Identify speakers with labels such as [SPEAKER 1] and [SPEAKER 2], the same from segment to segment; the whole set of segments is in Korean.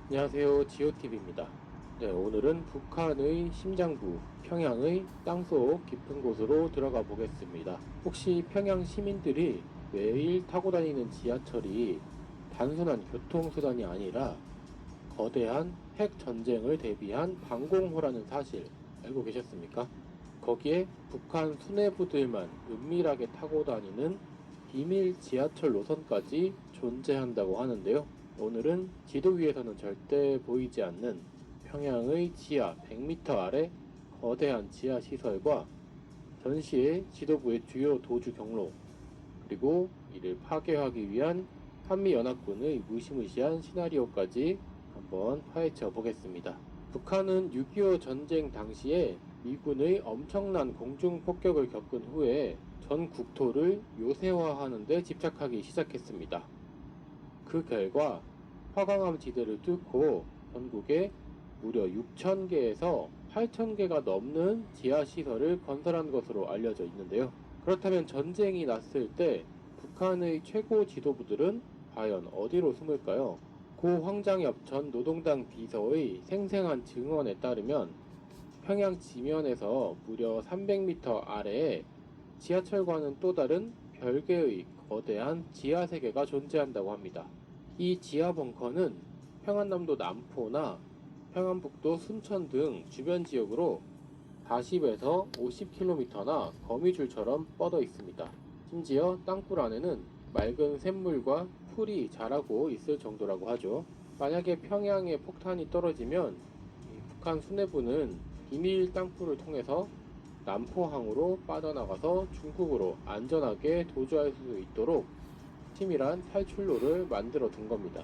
[SPEAKER 1] 안녕하세요, 지오TV입니다. 네, 오늘은 북한의 심장부, 평양의 땅속 깊은 곳으로 들어가 보겠습니다. 혹시 평양 시민들이 매일 타고 다니는 지하철이 단순한 교통수단이 아니라 거대한 핵 전쟁을 대비한 방공호라는 사실 알고 계셨습니까? 거기에 북한 수뇌부들만 은밀하게 타고 다니는 비밀 지하철 노선까지 존재한다고 하는데요. 오늘은 지도 위에서는 절대 보이지 않는 평양의 지하 100m 아래 거대한 지하 시설과 전시의 지도부의 주요 도주 경로, 그리고 이를 파괴하기 위한 한미연합군의 무시무시한 시나리오까지 한번 파헤쳐 보겠습니다. 북한은 6.25 전쟁 당시에 미군의 엄청난 공중 폭격을 겪은 후에 전 국토를 요새화하는 데 집착하기 시작했습니다. 그 결과 화강암 지대를 뚫고 전국에 무려 6,000개에서 8,000개가 넘는 지하시설을 건설한 것으로 알려져 있는데요. 그렇다면 전쟁이 났을 때 북한의 최고 지도부들은 과연 어디로 숨을까요? 고 황장엽 전 노동당 비서의 생생한 증언에 따르면 평양 지면에서 무려 300m 아래에 지하철과는 또 다른 별개의 거대한 지하세계가 존재한다고 합니다. 이 지하 벙커는 평안남도 남포나 평안북도 순천 등 주변 지역으로 40에서 50km나 거미줄처럼 뻗어 있습니다. 심지어 땅굴 안에는 맑은 샘물과 풀이 자라고 있을 정도라고 하죠. 만약에 평양에 폭탄이 떨어지면 북한 수뇌부는 비밀 땅굴을 통해서 남포항으로 빠져나가서 중국으로 안전하게 도주할 수 있도록 치밀한 탈출로를 만들어 둔 겁니다.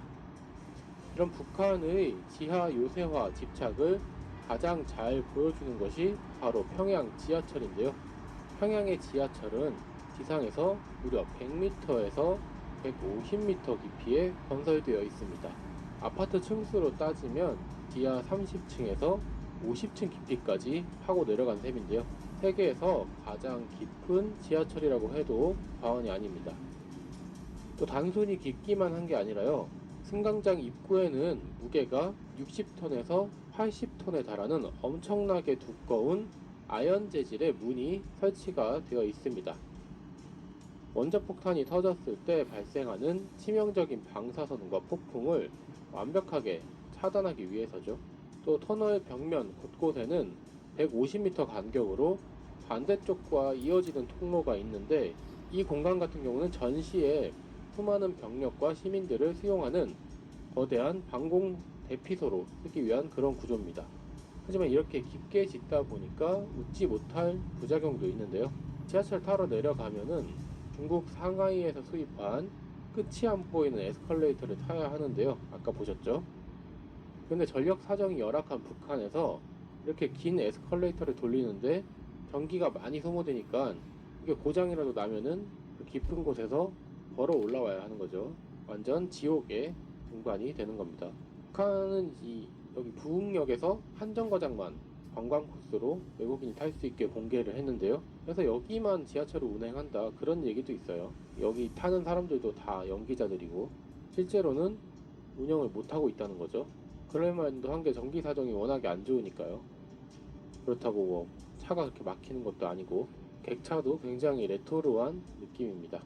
[SPEAKER 1] 이런 북한의 지하 요새화 집착을 가장 잘 보여주는 것이 바로 평양 지하철인데요. 평양의 지하철은 지상에서 무려 100m에서 150m 깊이에 건설되어 있습니다. 아파트 층수로 따지면 지하 30층에서 50층 깊이까지 파고 내려간 셈인데요. 세계에서 가장 깊은 지하철이라고 해도 과언이 아닙니다. 또 단순히 깊기만 한 게 아니라요. 승강장 입구에는 무게가 60톤에서 80톤에 달하는 엄청나게 두꺼운 아연 재질의 문이 설치가 되어 있습니다. 원자폭탄이 터졌을 때 발생하는 치명적인 방사선과 폭풍을 완벽하게 차단하기 위해서죠. 또 터널 벽면 곳곳에는 150m 간격으로 반대쪽과 이어지는 통로가 있는데 이 공간 같은 경우는 전시에 수많은 병력과 시민들을 수용하는 거대한 방공 대피소로 쓰기 위한 그런 구조입니다. 하지만 이렇게 깊게 짓다 보니까 웃지 못할 부작용도 있는데요. 지하철 타러 내려가면은 중국 상하이에서 수입한 끝이 안 보이는 에스컬레이터를 타야 하는데요. 아까 보셨죠? 근데 전력 사정이 열악한 북한에서 이렇게 긴 에스컬레이터를 돌리는데 전기가 많이 소모되니까 이게 고장이라도 나면은 그 깊은 곳에서 걸어 올라와야 하는 거죠. 완전 지옥의 공간이 되는 겁니다. 북한은 여기 부흥역에서 한정거장만 관광 코스로 외국인이 탈 수 있게 공개를 했는데요. 그래서 여기만 지하철을 운행한다 그런 얘기도 있어요. 여기 타는 사람들도 다 연기자들이고 실제로는 운영을 못하고 있다는 거죠. 그럴 만도 한 게 전기 사정이 워낙에 안 좋으니까요. 그렇다고 뭐 차가 그렇게 막히는 것도 아니고 객차도 굉장히 레토로한 느낌입니다.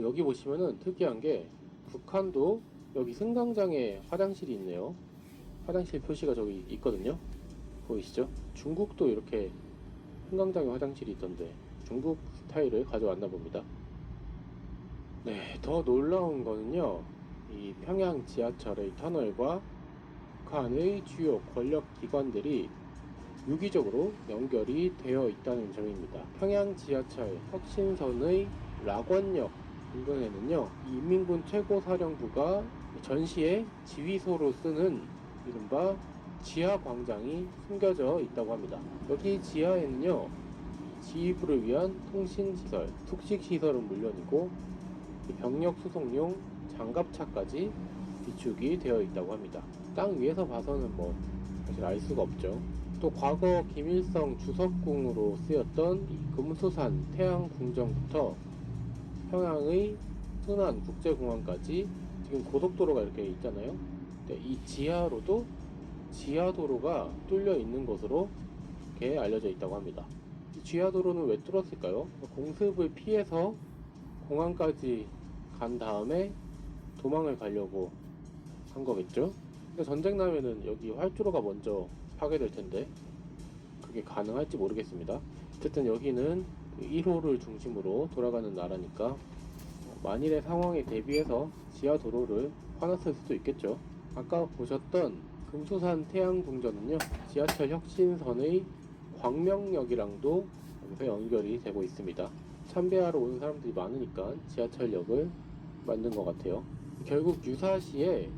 [SPEAKER 1] 여기 보시면은 특이한 게 북한도 여기 승강장에 화장실이 있네요. 화장실 표시가 저기 있거든요. 보이시죠? 중국도 이렇게 승강장에 화장실이 있던데 중국 스타일을 가져왔나 봅니다. 네, 더 놀라운 거는요. 이 평양 지하철의 터널과 북한의 주요 권력 기관들이 유기적으로 연결이 되어 있다는 점입니다. 평양 지하철 혁신선의 락원역 인근에는요, 인민군 최고사령부가 전시의 지휘소로 쓰는 이른바 지하광장이 숨겨져 있다고 합니다. 여기 지하에는요, 지휘부를 위한 통신시설, 숙식시설은 물론이고 병력 수송용 장갑차까지 비축이 되어 있다고 합니다. 땅 위에서 봐서는 사실 알 수가 없죠. 또 과거 김일성 주석궁으로 쓰였던 이 금수산 태양궁정부터 평양의 순안 국제공항까지 지금 고속도로가 이렇게 있잖아요. 근데 이 지하로도 지하도로가 뚫려 있는 것으로 이렇게 알려져 있다고 합니다. 이 지하도로는 왜 뚫었을까요? 공습을 피해서 공항까지 간 다음에 도망을 가려고 한 거겠죠? 근데 전쟁 나면은 여기 활주로가 먼저 파괴될 텐데 그게 가능할지 모르겠습니다. 어쨌든 여기는 1호를 중심으로 돌아가는 나라니까 만일의 상황에 대비해서 지하 도로를 파놨을 수도 있겠죠. 아까 보셨던 금수산 태양궁전은요, 지하철 혁신선의 광명역이랑도 여기서 연결이 되고 있습니다. 참배하러 오는 사람들이 많으니까 지하철역을 만든 것 같아요. 결국 유사시에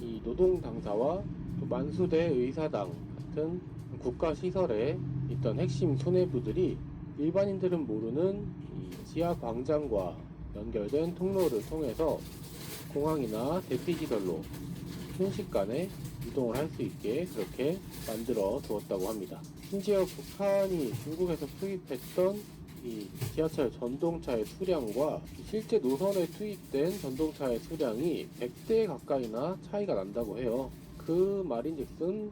[SPEAKER 1] 이 노동당사와 또 만수대 의사당 같은 국가시설에 있던 핵심 수뇌부들이 일반인들은 모르는 이 지하 광장과 연결된 통로를 통해서 공항이나 대피시설로 순식간에 이동을 할 수 있게 그렇게 만들어 두었다고 합니다. 심지어 북한이 중국에서 투입했던 이 지하철 전동차의 수량과 실제 노선에 투입된 전동차의 수량이 100대 가까이나 차이가 난다고 해요. 그 말인즉슨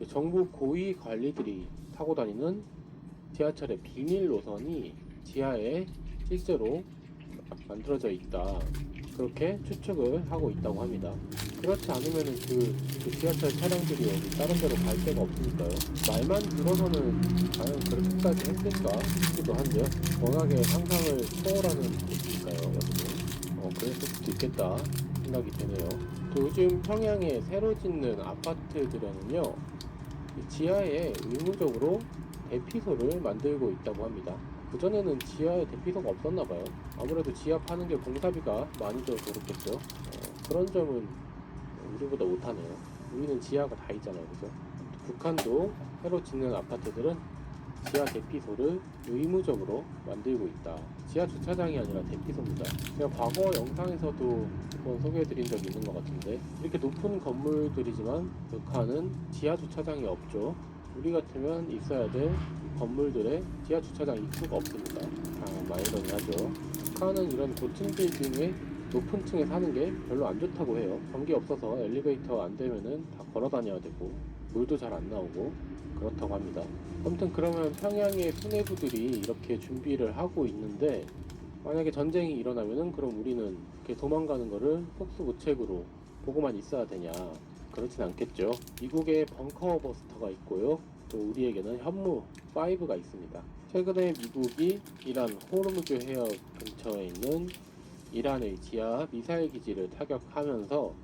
[SPEAKER 1] 정부 고위 관리들이 타고 다니는 지하철의 비밀 노선이 지하에 실제로 만들어져 있다. 그렇게 추측을 하고 있다고 합니다. 그렇지 않으면 그 지하철 차량들이 여기 다른 데로 갈 데가 없으니까요. 말만 들어서는 과연 그렇게까지 했을까 싶기도 한데요. 워낙에 상상을 초월하는 곳이니까요, 여기는. 그랬을 수도 있겠다 생각이 드네요. 또 요즘 평양에 새로 짓는 아파트들에는요, 이 지하에 의무적으로 대피소를 만들고 있다고 합니다. 그전에는 지하에 대피소가 없었나봐요. 아무래도 지하 파는 게 공사비가 많이 들어서 그렇겠죠. 그런 점은 우리보다 못하네요. 우리는 지하가 다 있잖아요, 그죠? 북한도 새로 짓는 아파트들은 지하 대피소를 의무적으로 만들고 있다. 지하 주차장이 아니라 대피소입니다. 제가 과거 영상에서도 한번 소개해드린 적이 있는 것 같은데, 이렇게 높은 건물들이지만 북한은 지하 주차장이 없죠. 우리 같으면 있어야 될 건물들의 지하 주차장 입구가 없습니다. 마이러니하죠. 북한은 이런 고층 빌딩의 높은 층에 사는 게 별로 안 좋다고 해요. 전기 없어서 엘리베이터 안 되면은 다 걸어 다녀야 되고 물도 잘 안 나오고 그렇다고 합니다. 아무튼 그러면 평양의 수뇌부들이 이렇게 준비를 하고 있는데 만약에 전쟁이 일어나면은 그럼 우리는 이렇게 도망가는 거를 속수무책으로 보고만 있어야 되냐? 그렇진 않겠죠. 미국에 벙커 버스터가 있고요. 또 우리에게는 현무 5가 있습니다. 최근에 미국이 이란 호르무즈 해협 근처에 있는 이란의 지하 미사일 기지를 타격하면서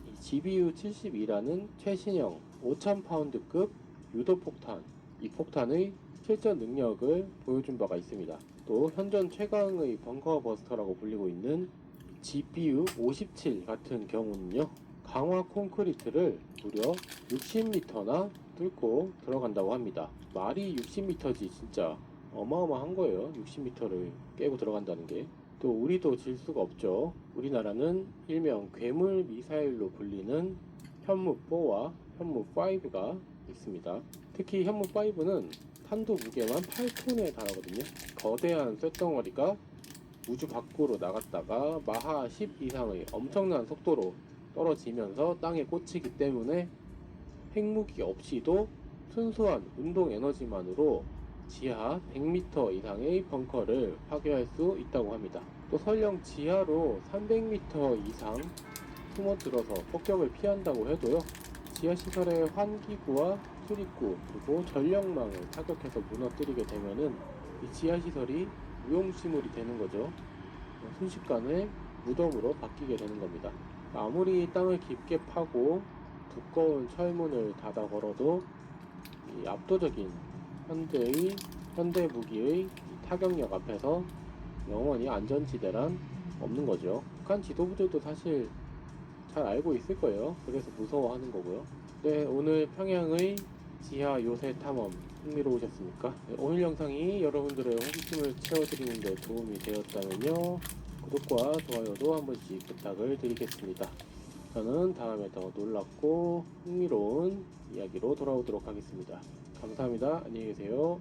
[SPEAKER 1] 이 GBU-72라는 최신형 5,000파운드급 유도폭탄, 이 폭탄의 실전 능력을 보여준 바가 있습니다. 또 현존 최강의 벙커버스터라고 불리고 있는 GBU-57 같은 경우는요, 강화 콘크리트를 무려 60m나 뚫고 들어간다고 합니다. 말이 60m지 진짜 어마어마한 거예요. 60m를 깨고 들어간다는 게. 또 우리도 질 수가 없죠. 우리나라는 일명 괴물 미사일로 불리는 현무4와 현무5가 있습니다. 특히 현무5는 탄도 무게만 8톤에 달하거든요. 거대한 쇳덩어리가 우주 밖으로 나갔다가 마하 10 이상의 엄청난 속도로 떨어지면서 땅에 꽂히기 때문에 핵무기 없이도 순수한 운동 에너지만으로 지하 100m 이상의 벙커를 파괴할 수 있다고 합니다. 또 설령 지하로 300m 이상 숨어들어서 폭격을 피한다고 해도요, 지하 시설의 환기구와 출입구 그리고 전력망을 타격해서 무너뜨리게 되면은 이 지하 시설이 무용지물이 되는 거죠. 순식간에 무덤으로 바뀌게 되는 겁니다. 아무리 땅을 깊게 파고 두꺼운 철문을 닫아 걸어도 이 압도적인 현대 무기의 타격력 앞에서 영원히 안전지대란 없는 거죠. 북한 지도부들도 사실 잘 알고 있을 거예요. 그래서 무서워하는 거고요. 네, 오늘 평양의 지하 요새 탐험 흥미로우셨습니까? 네, 오늘 영상이 여러분들의 호기심을 채워드리는 데 도움이 되었다면요, 구독과 좋아요도 한 번씩 부탁을 드리겠습니다. 저는 다음에 더 놀랍고 흥미로운 이야기로 돌아오도록 하겠습니다. 감사합니다. 안녕히 계세요.